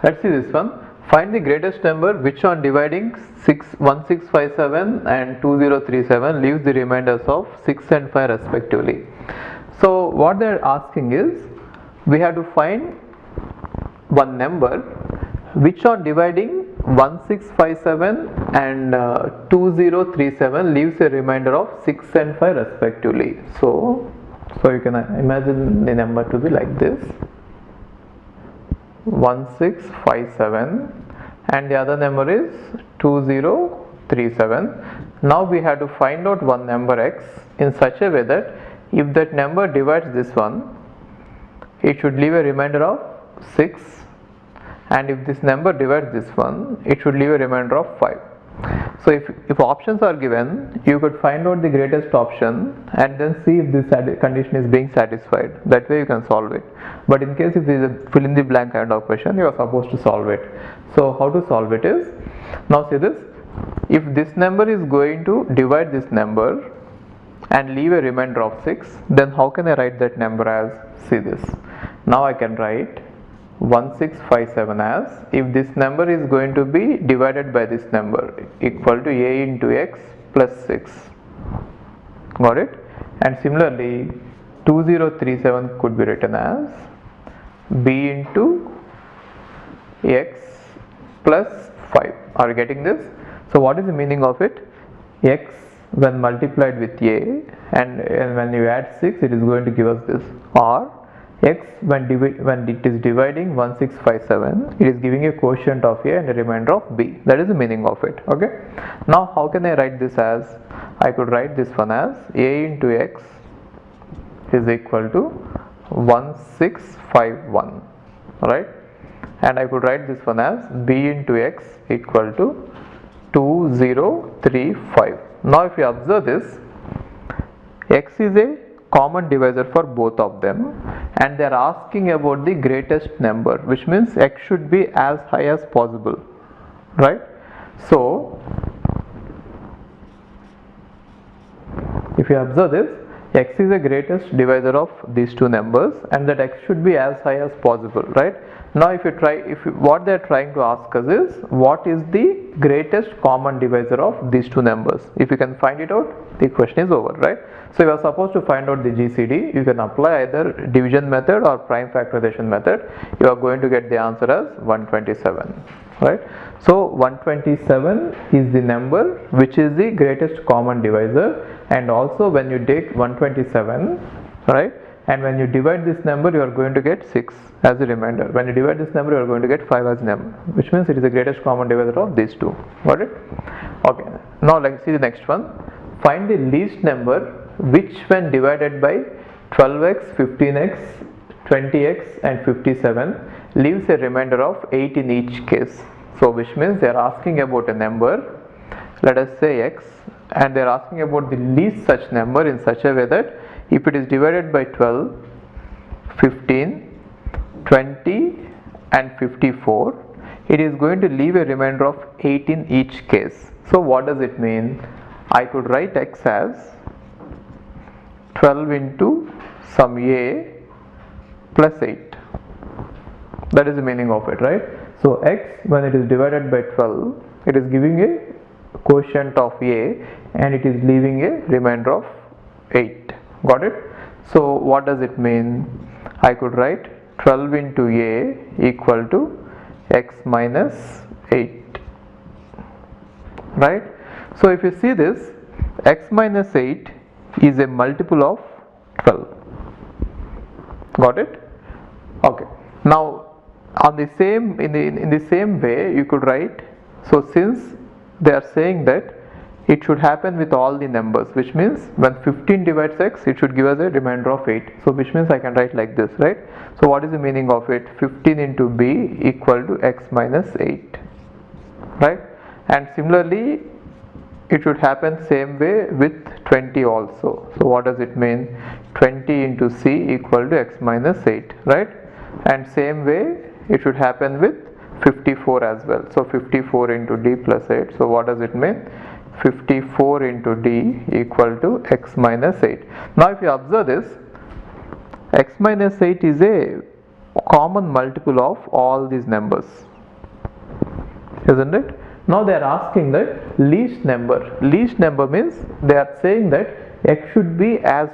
Let's see this one. Find the greatest number which on dividing 1657 and 2037 leaves the remainders of 6 and 5 respectively. So what they are asking is, we have to find one number which on dividing 1657 and 2037 leaves a remainder of 6 and 5 respectively. So you can imagine the number to be like this: 1657 and the other number is 2037. Now we have to find out one number x in such a way that if that number divides this one, it should leave a remainder of 6, and if this number divides this one, it should leave a remainder of 5. So if options are given, you could find out the greatest option and then see if this condition is being satisfied. That way you can solve it. But in case if it is a fill in the blank kind of question, you are supposed to solve it. So how to solve it is, now see this: if this number is going to divide this number and leave a remainder of 6, then how can I write that number as, see this, now I can write 1657 as, if this number is going to be divided by this number, equal to a into x plus 6. Got it? And similarly 2037 could be written as b into x plus 5. Are you getting this? So what is the meaning of it? X when multiplied with a, and when you add 6, it is going to give us this, or x when it is dividing 1657, it is giving a quotient of a and a remainder of b. That is the meaning of it. Okay. Now how can I write this as? I could write this one as a into x is equal to 1651, right? And I could write this one as b into x equal to 2035. Now if you observe this, x is a common divisor for both of them, and they are asking about the greatest number, which means x should be as high as possible, right? So if you observe this, x is the greatest divisor of these two numbers, and that x should be as high as possible, right? Now if you try, what they are trying to ask us is, what is the greatest common divisor of these two numbers? If you can find it out, the question is over, right? So you are supposed to find out the GCD. You can apply either division method or prime factorization method. You are going to get the answer as 127, right? So 127 is the number which is the greatest common divisor, and also when you take 127, right, and when you divide this number, you are going to get 6 as a remainder. When you divide this number, you are going to get 5 as a number, which means it is the greatest common divisor of these two. Got it? Okay. Now let's see the next one. Find the least number which when divided by 12x, 15x, 20x and 57 leaves a remainder of 8 in each case. So which means they are asking about a number, let us say x, and they are asking about the least such number in such a way that if it is divided by 12, 15, 20 and 54, it is going to leave a remainder of 8 in each case. So what does it mean? I could write x as 12 into some a plus 8. That is the meaning of it, right? So x, when it is divided by 12, it is giving a quotient of a and it is leaving a remainder of 8. Got it? So what does it mean? I could write 12 into a equal to x minus 8, right? So if you see this, x minus 8 is a multiple of 12. Got it? Okay. Now on the same in the same way you could write, so since they are saying that it should happen with all the numbers, which means when 15 divides x, it should give us a remainder of 8. So which means I can write like this, right? So what is the meaning of it? 15 into b equal to x minus 8, right? And similarly it should happen same way with 20 also. So what does it mean? 20 into c equal to x minus 8, right? And same way it should happen with 54 as well. So 54 into d plus 8. So what does it mean? 54 into d equal to x minus 8. Now if you observe this, x minus 8 is a common multiple of all these numbers, isn't it? Now they are asking that least number. Least number means they are saying that x should be as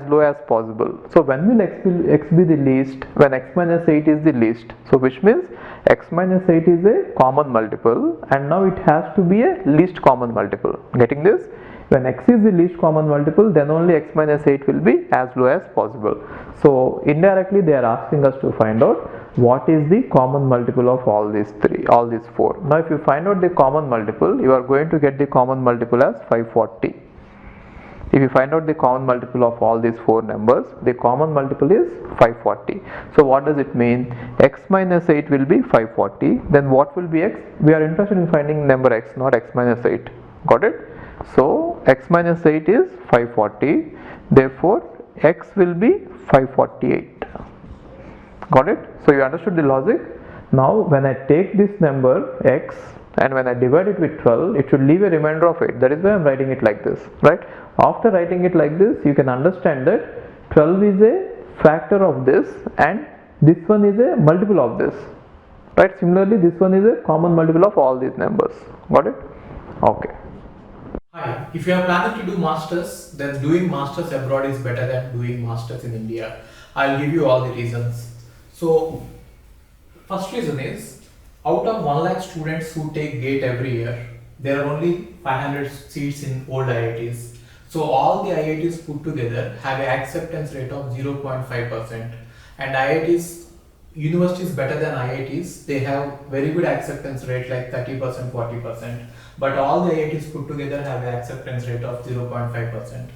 low as possible. So when will x be the least? When x minus 8 is the least. So which means x minus 8 is a common multiple, and now it has to be a least common multiple. Getting this? When x is the least common multiple, then only x minus 8 will be as low as possible. So indirectly they are asking us to find out what is the common multiple of all these four. Now if you find out the common multiple, you are going to get the common multiple as 540. If you find out the common multiple of all these four numbers, the common multiple is 540. So what does it mean? X minus 8 will be 540. Then what will be x? We are interested in finding number x, not x minus 8. Got it? So x minus 8 is 540. Therefore x will be 548. Got it? So you understood the logic? Now when I take this number x and when I divide it with 12, it should leave a remainder of 8. That is why I am writing it like this, right? After writing it like this, you can understand that 12 is a factor of this and this one is a multiple of this, right? Similarly, this one is a common multiple of all these numbers. Got it? Okay. Hi, if you are planning to do masters, then doing masters abroad is better than doing masters in India. I'll give you all the reasons. So, first reason is, out of 1 lakh students who take GATE every year, there are only 500 seats in old IITs. So all the IITs put together have an acceptance rate of 0.5%, and IITs, universities better than IITs, they have very good acceptance rate like 30%, 40%, but all the IITs put together have an acceptance rate of 0.5%.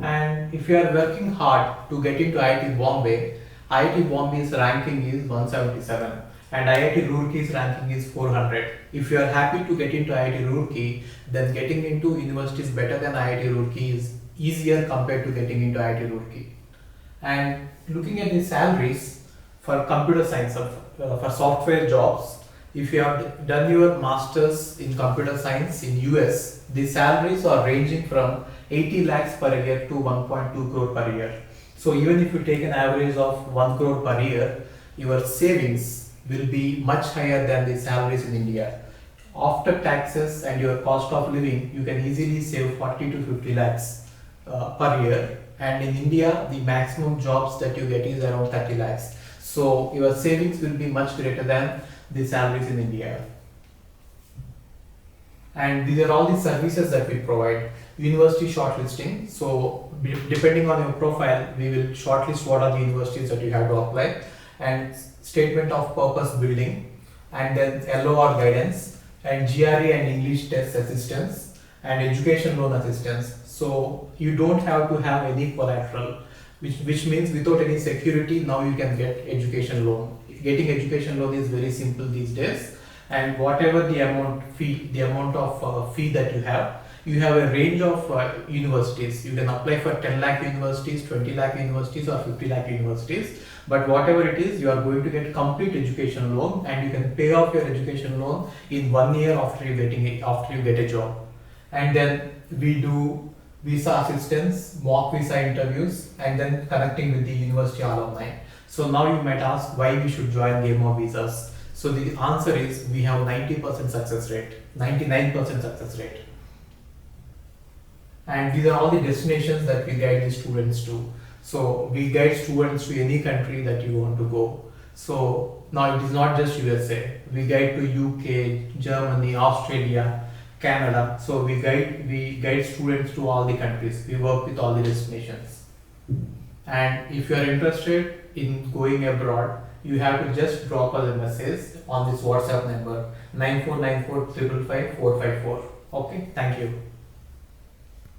And if you are working hard to get into IIT Bombay's ranking is 177 and IIT Roorkee's ranking is 400. If you are happy to get into IIT Roorkee, then getting into universities better than IIT Roorkee is easier compared to getting into IIT Roorkee. And looking at the salaries for computer science, for software jobs, if you have done your masters in computer science in US, the salaries are ranging from 80 lakhs per year to 1.2 crore per year. So even if you take an average of 1 crore per year, your savings will be much higher than the salaries in India. After taxes and your cost of living, you can easily save 40 to 50 lakhs per year. And in India, the maximum jobs that you get is around 30 lakhs. So your savings will be much greater than the salaries in India. And these are all the services that we provide. University shortlisting. So depending on your profile, we will shortlist what are the universities that you have to apply, and statement of purpose building, and then LOR guidance, and GRE and English test assistance, and education loan assistance. So you don't have to have any collateral, which means without any security, now you can get education loan. Getting education loan is very simple these days, and whatever the amount of fee that you have a range of universities. You can apply for 10 lakh universities, 20 lakh universities, or 50 lakh universities. But whatever it is, you are going to get complete education loan, and you can pay off your education loan in 1 year after you get a job. And then we do visa assistance, mock visa interviews, and then connecting with the university alumni. So now you might ask why we should join Game of Visas. So the answer is we have 90% success rate, 99% success rate. And these are all the destinations that we guide the students to. So we guide students to any country that you want to go. So now it is not just USA. We guide to UK, Germany, Australia, Canada. So we guide students to all the countries. We work with all the destinations. And if you are interested in going abroad, you have to just drop us a message on this WhatsApp number 9494 555 454. Okay, thank you.